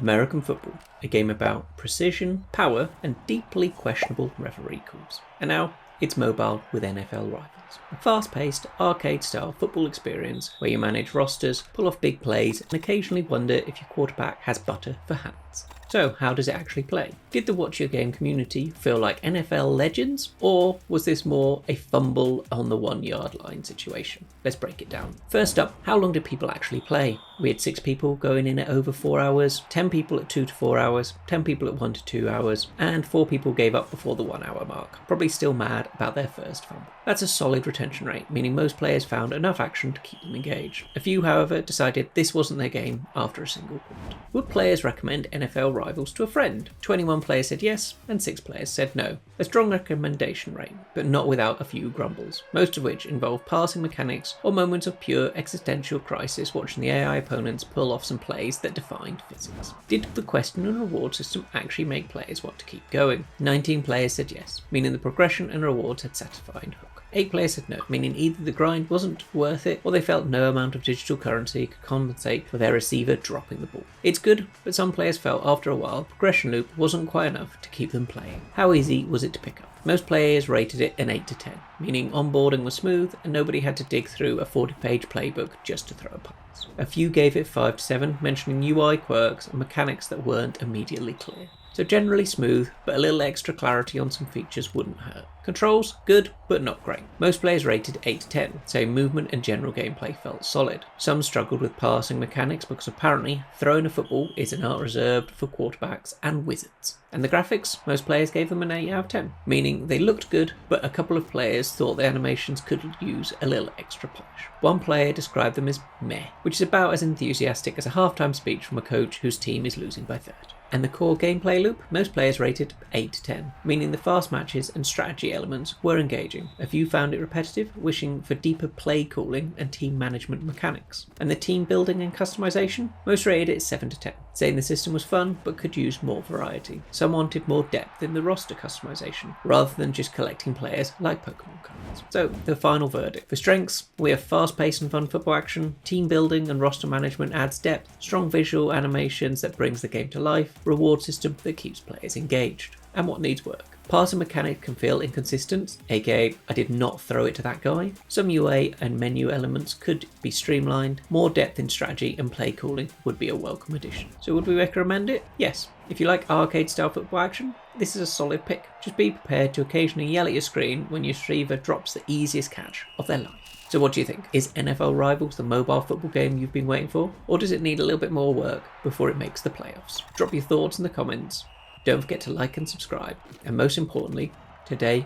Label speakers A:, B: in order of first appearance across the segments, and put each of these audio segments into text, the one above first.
A: American football, a game about precision, power, and deeply questionable referee calls. And now, it's mobile with NFL Rivals, a fast-paced, arcade-style football experience where you manage rosters, pull off big plays, and occasionally wonder if your quarterback has butter for hands. So, how does it actually play? Did the Watch Your Game community feel like NFL legends, or was this more a fumble on the 1 yard line situation? Let's break it down. First up, how long did people actually play? We had 6 people going in at over 4 hours, 10 people at 2 to 4 hours, 10 people at 1 to 2 hours, and 4 people gave up before the 1 hour mark, probably still mad about their first fumble. That's a solid retention rate, meaning most players found enough action to keep them engaged. A few, however, decided this wasn't their game after a single quarter. Would players recommend NFL Rivals to a friend? 21 players said yes, and 6 players said no. A strong recommendation rate, but not without a few grumbles, most of which involve passing mechanics or moments of pure existential crisis watching the AI opponents pull off some plays that defied physics. Did the question and reward system actually make players want to keep going? 19 players said yes, meaning the progression and rewards had satisfied hook. 8 players said no, meaning either the grind wasn't worth it or they felt no amount of digital currency could compensate for their receiver dropping the ball. It's good, but some players felt after a while progression loop wasn't quite enough to keep them playing. How easy was it to pick up? Most players rated it an 8 to 10, meaning onboarding was smooth and nobody had to dig through a 40-page playbook just to throw a pass. A few gave it 5 to 7, mentioning UI quirks and mechanics that weren't immediately clear. So generally smooth, but a little extra clarity on some features wouldn't hurt. Controls, good, but not great. Most players rated 8 to 10, saying movement and general gameplay felt solid. Some struggled with passing mechanics because apparently throwing a football is an art reserved for quarterbacks and wizards. And the graphics, most players gave them an 8 out of 10, meaning they looked good, but a couple of players thought the animations could use a little extra polish. One player described them as meh, which is about as enthusiastic as a halftime speech from a coach whose team is losing by 30. And the core gameplay loop, most players rated 8 to 10, meaning the fast matches and strategy elements were engaging. A few found it repetitive, wishing for deeper play calling and team management mechanics. And the team building and customization, most rated it 7 to 10, saying the system was fun but could use more variety. Some wanted more depth in the roster customization, rather than just collecting players like Pokemon cards. So, the final verdict. For strengths, we have fast-paced and fun football action, team building and roster management adds depth, strong visual animations that brings the game to life, reward system that keeps players engaged. And what needs work? Passing mechanic can feel inconsistent, aka I did not throw it to that guy. Some UA and menu elements could be streamlined. More depth in strategy and play calling would be a welcome addition. So would we recommend it? Yes. If you like arcade style football action, this is a solid pick. Just be prepared to occasionally yell at your screen when your receiver drops the easiest catch of their life. So what do you think? Is NFL Rivals the mobile football game you've been waiting for? Or does it need a little bit more work before it makes the playoffs? Drop your thoughts in the comments. Don't forget to like and subscribe. And most importantly, today,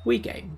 A: we game.